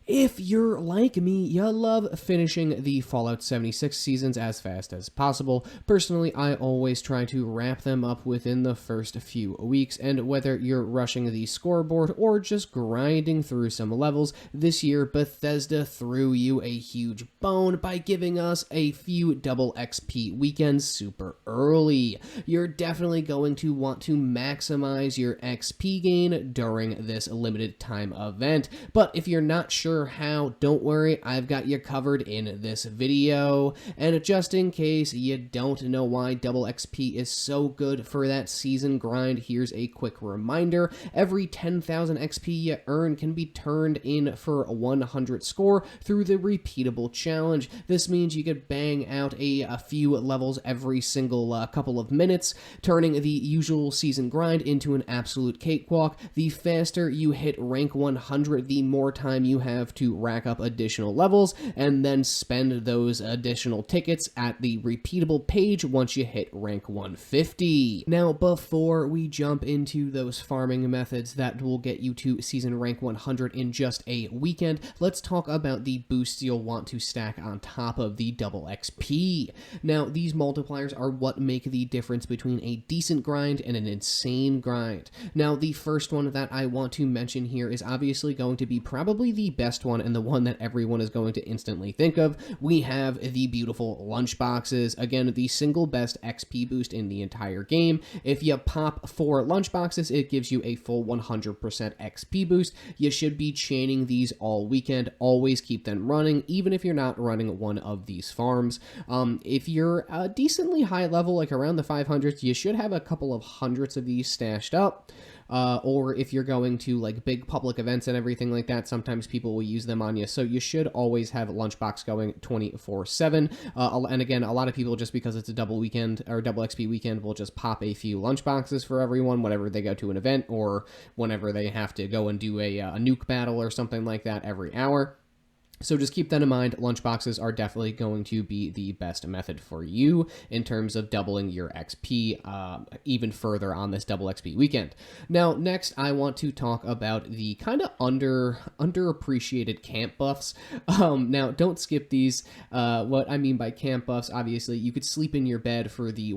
If you're like me, you love finishing the Fallout 76 seasons as fast as possible. Personally, I always try to wrap them up within the first few weeks, and whether you're rushing the scoreboard or just grinding through some levels, this year Bethesda threw you a huge bone by giving us a few double XP weekends super early. You're definitely going to want to maximize your XP gain during this limited time event, but if you're not sure how, don't worry, I've got you covered in this video. And just in case you don't know why double XP is so good for that season grind, here's a quick reminder. Every 10,000 XP you earn can be turned in for 100 score through the repeatable challenge. This means you could bang out a few levels every single couple of minutes, turning the usual season grind into an absolute cakewalk. The faster you hit rank 100, the more time you have to rack up additional levels and then spend those additional tickets at the repeatable page once you hit rank 150. Now, before we jump into those farming methods that will get you to season rank 100 in just a weekend, let's talk about the boosts you'll want to stack on top of the double XP. Now, these multipliers are what make the difference between a decent grind and an insane grind. Now, the first one that I want to mention here is obviously going to be probably the best one and the one that everyone is going to instantly think of. We have the beautiful lunchboxes. Again, the single best XP boost in the entire game. If you pop 4 lunchboxes, it gives you a full 100% XP boost. You should be chaining these all weekend. Always keep them running, even if you're not running one of these farms. If you're a decently high level, like around the 500s, you should have a couple of hundreds of these stashed up. Or if you're going to like big public events and everything like that, sometimes people will use them on you. So you should always have lunchbox going 24/7. And again, a lot of people, just because it's a double weekend or double XP weekend, will just pop a few lunchboxes for everyone whenever they go to an event or whenever they have to go and do a nuke battle or something like that every hour. So just keep that in mind. Lunchboxes are definitely going to be the best method for you in terms of doubling your XP even further on this double XP weekend. Now, next, I want to talk about the kind of underappreciated camp buffs. Now, don't skip these. What I mean by camp buffs, obviously, you could sleep in your bed for the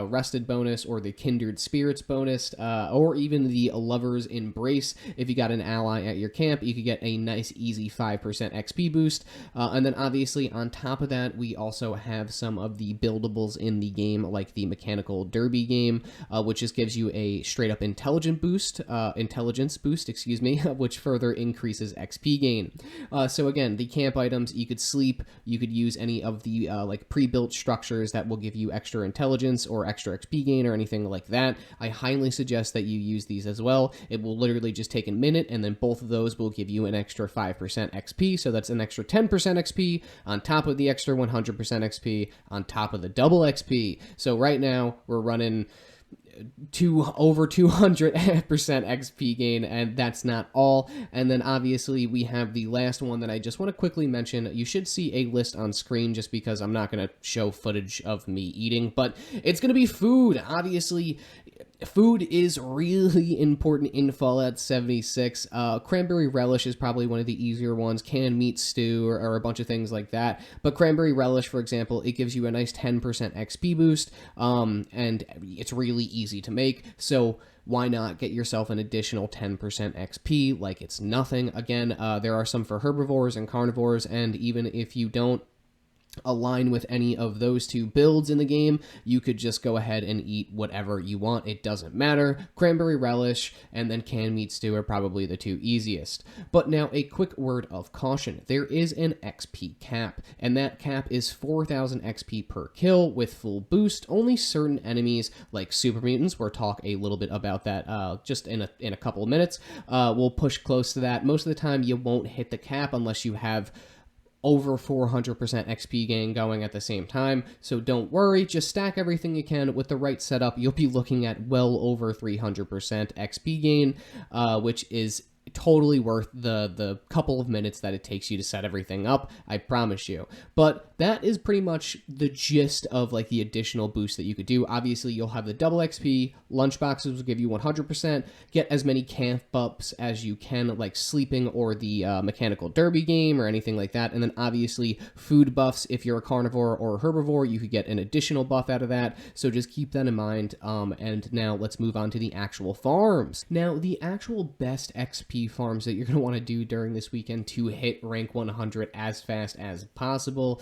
rested bonus or the kindred spirits bonus, or even the lover's embrace. If you got an ally at your camp, you could get a nice, easy 5% XP boost. And then obviously on top of that, we also have some of the buildables in the game, like the mechanical derby game, which just gives you a straight up intelligence boost, which further increases XP gain. So again, the camp items, you could sleep, you could use any of the like pre-built structures that will give you extra intelligence or extra XP gain or anything like that. I highly suggest that you use these as well. It will literally just take a minute, and then both of those will give you an extra 5% XP. So that's an extra 10% XP on top of the extra 100% XP on top of the double XP. So right now we're running over 200% XP gain, and that's not all. And then obviously we have the last one that I just want to quickly mention. You should see a list on screen just because I'm not going to show footage of me eating, but it's going to be food. Obviously, food is really important in Fallout 76. Cranberry relish is probably one of the easier ones. Canned meat stew or a bunch of things like that. But cranberry relish, for example, it gives you a nice 10% XP boost, and it's really easy to make. So why not get yourself an additional 10% XP like it's nothing? Again, there are some for herbivores and carnivores, and even if you don't align with any of those two builds in the game, you could just go ahead and eat whatever you want. It doesn't matter. Cranberry relish and then canned meat stew are probably the two easiest. But now a quick word of caution. There is an XP cap, and that cap is 4,000 XP per kill with full boost. Only certain enemies like super mutants, we'll talk a little bit about that just in a couple of minutes, will push close to that. Most of the time you won't hit the cap unless you have over 400% XP gain going at the same time. So don't worry, just stack everything you can. With the right setup, you'll be looking at well over 300% XP gain, which is totally worth the couple of minutes that it takes you to set everything up, I promise you. But that is pretty much the gist of like the additional boost that you could do. Obviously, you'll have the double XP, lunchboxes will give you 100%, get as many camp ups as you can, like sleeping or the mechanical derby game or anything like that. And then obviously food buffs, if you're a carnivore or a herbivore, you could get an additional buff out of that. So just keep that in mind. And now let's move on to the actual farms. Now, the actual best XP farms that you're going to want to do during this weekend to hit rank 100 as fast as possible.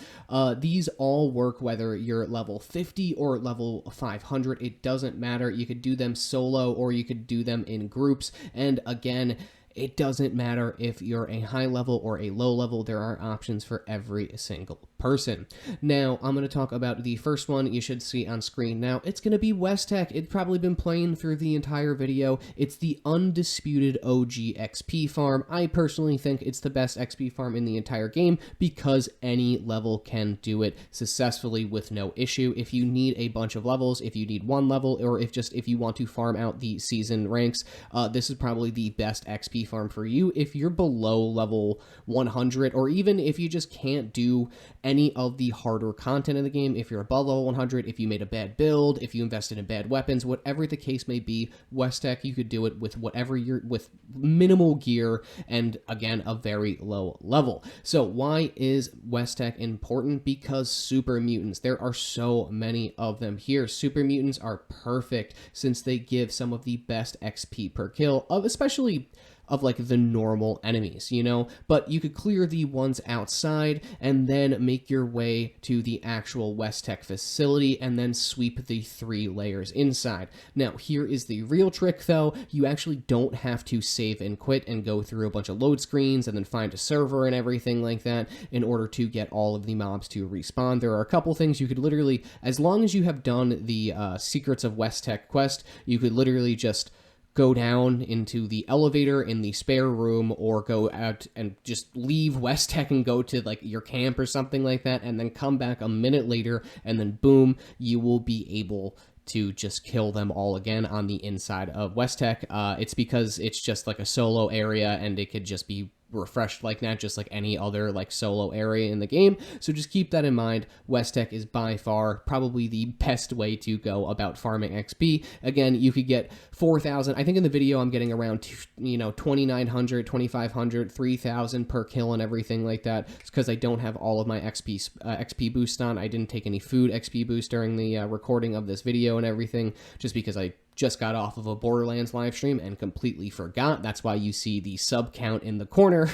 These all work whether you're level 50 or level 500. It doesn't matter. You could do them solo or you could do them in groups. And again, it doesn't matter if you're a high level or a low level. There are options for every single person. Now, I'm going to talk about the first one you should see on screen now. It's going to be Westech. It's probably been playing through the entire video. It's the undisputed OG XP farm. I personally think it's the best XP farm in the entire game because any level can do it successfully with no issue. If you need a bunch of levels, if you need one level, or if you want to farm out the season ranks, this is probably the best XP farm for you. If you're below level 100, or even if you just can't do any of the harder content in the game, if you're above level 100, if you made a bad build, if you invested in bad weapons, whatever the case may be, Westech, you could do it with with minimal gear and again a very low level. So why is Westech important? Because super mutants, there are so many of them here. Super mutants are perfect since they give some of the best XP per kill especially of like the normal enemies, you know, but you could clear the ones outside and then make your way to the actual Westech facility and then sweep the 3 layers inside. Now, here is the real trick though. You actually don't have to save and quit and go through a bunch of load screens and then find a server and everything like that in order to get all of the mobs to respawn. There are a couple things you could literally, as long as you have done the Secrets of Westech quest, you could literally just go down into the elevator in the spare room or go out and just leave Westech and go to like your camp or something like that and then come back a minute later and then boom, you will be able to just kill them all again on the inside of Westech. It's because it's just like a solo area and it could just be refreshed like that, just like any other like solo area in the game. So just keep that in mind. Westech is by far probably the best way to go about farming XP. Again, you could get 4,000. I think in the video I'm getting around 2,900, 2,500, 3,000 per kill and everything like that. It's because I don't have all of my XP boost on. I didn't take any food XP boost during the recording of this video and everything, just because I just got off of a Borderlands live stream and completely forgot. That's why you see the sub count in the corner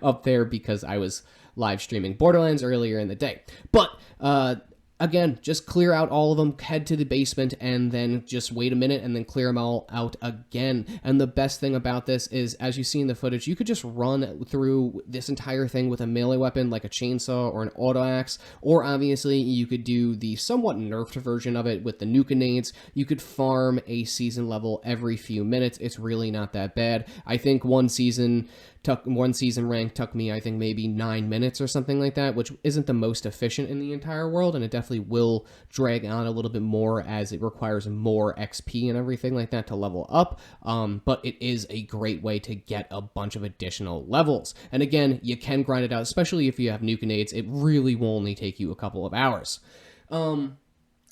up there, because I was live streaming Borderlands earlier in the day. But again, just clear out all of them, head to the basement, and then just wait a minute and then clear them all out again. And the best thing about this is, as you see in the footage, you could just run through this entire thing with a melee weapon like a chainsaw or an auto axe, or obviously you could do the somewhat nerfed version of it with the NukaKnights. You could farm a season level every few minutes. It's really not that bad. I think one season rank took me, I think, maybe 9 minutes or something like that, which isn't the most efficient in the entire world, and it definitely will drag on a little bit more as it requires more XP and everything like that to level up, but it is a great way to get a bunch of additional levels. And again, you can grind it out, especially if you have NukaKnights. It really will only take you a couple of hours.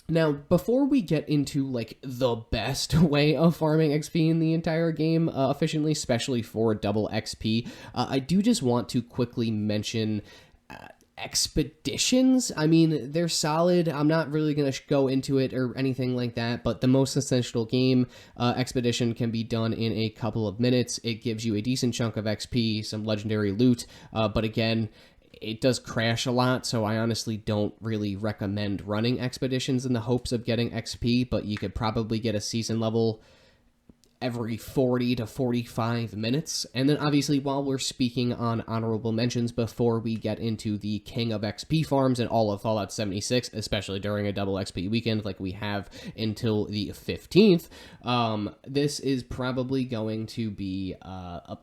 Now, before we get into, like, the best way of farming XP in the entire game efficiently, especially for double XP, I do just want to quickly mention expeditions. I mean, they're solid. I'm not really going to go into it or anything like that, but the most essential game expedition can be done in a couple of minutes. It gives you a decent chunk of XP, some legendary loot, but again, it does crash a lot, so I honestly don't really recommend running expeditions in the hopes of getting XP, but you could probably get a season level every 40 to 45 minutes. And then obviously, while we're speaking on honorable mentions, before we get into the king of XP farms and all of Fallout 76, especially during a double XP weekend like we have until the 15th, this is probably going to be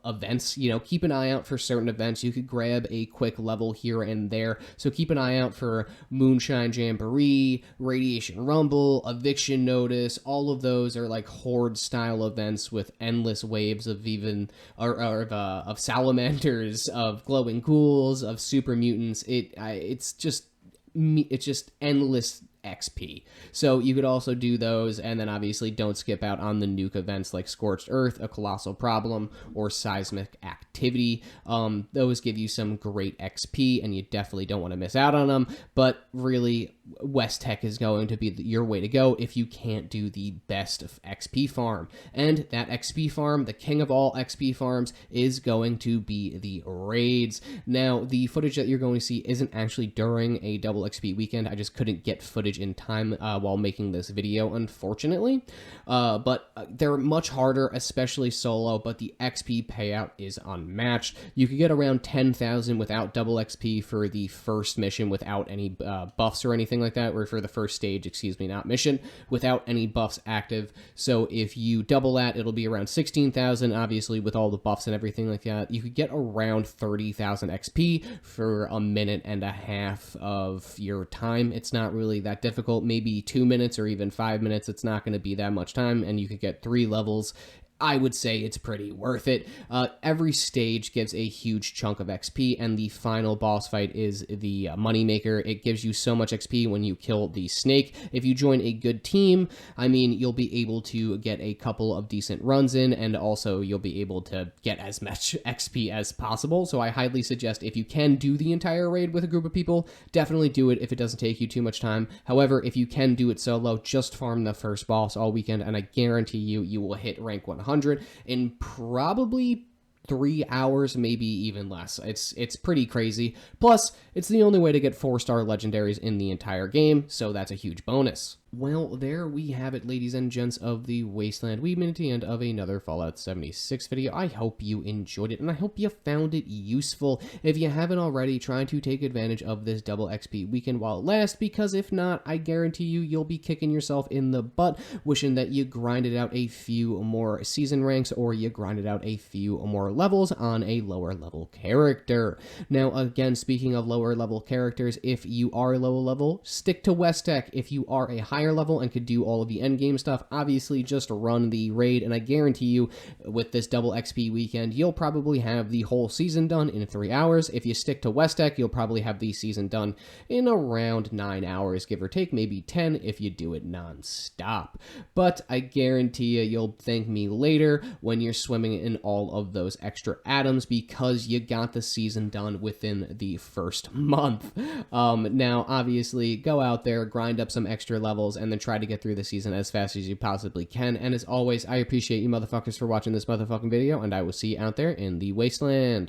events. You know, keep an eye out for certain events. You could grab a quick level here and there, so keep an eye out for Moonshine Jamboree, Radiation Rumble, Eviction Notice. All of those are like horde style events events with endless waves of of salamanders, of glowing ghouls, of super mutants. It's just endless XP. So you could also do those, and then obviously don't skip out on the nuke events like Scorched Earth, A Colossal Problem, or Seismic Activity. Those give you some great XP, and you definitely don't want to miss out on them. But really, West Tech is going to be your way to go if you can't do the best of XP farm. And that XP farm, the king of all XP farms, is going to be the raids. Now, the footage that you're going to see isn't actually during a double XP weekend. I just couldn't get footage in time while making this video, unfortunately. But they're much harder, especially solo, but the XP payout is unmatched. You could get around 10,000 without double XP for the first mission without any buffs or anything like that, or for the first stage, excuse me, not mission, without any buffs active. So if you double that, it'll be around 16,000, obviously, with all the buffs and everything like that. You could get around 30,000 XP for a minute and a half of your time. It's not really that difficult, maybe 2 minutes or even 5 minutes. It's not going to be that much time, and you could get 3 levels. I would say it's pretty worth it. Every stage gives a huge chunk of XP, and the final boss fight is the moneymaker. It gives you so much XP when you kill the snake. If you join a good team, I mean, you'll be able to get a couple of decent runs in, and also you'll be able to get as much XP as possible. So I highly suggest, if you can do the entire raid with a group of people, definitely do it if it doesn't take you too much time. However, if you can do it solo, just farm the first boss all weekend, and I guarantee you will hit rank 100 in probably 3 hours, maybe even less. It's pretty crazy. Plus, it's the only way to get 4-star legendaries in the entire game, so that's a huge bonus. Well, there we have it, ladies and gents of the Wasteland. We've been at the end of another Fallout 76 video. I hope you enjoyed it, and I hope you found it useful. If you haven't already, try to take advantage of this double XP weekend while it lasts, because if not, I guarantee you'll be kicking yourself in the butt, wishing that you grinded out a few more season ranks, or you grinded out a few more levels on a lower level character. Now, again, speaking of lower level characters, if you are low level, stick to West Tech. If you are a higher level and could do all of the end game stuff, obviously just run the raid, and I guarantee you with this double XP weekend, you'll probably have the whole season done in 3 hours. If you stick to West Tech, you'll probably have the season done in around 9 hours, give or take, maybe 10 if you do it non-stop. But I guarantee you'll thank me later when you're swimming in all of those extra atoms, because you got the season done within the first month. Now, obviously, go out there, grind up some extra levels, and then try to get through the season as fast as you possibly can. And as always, I appreciate you motherfuckers for watching this motherfucking video, and I will see you out there in the Wasteland.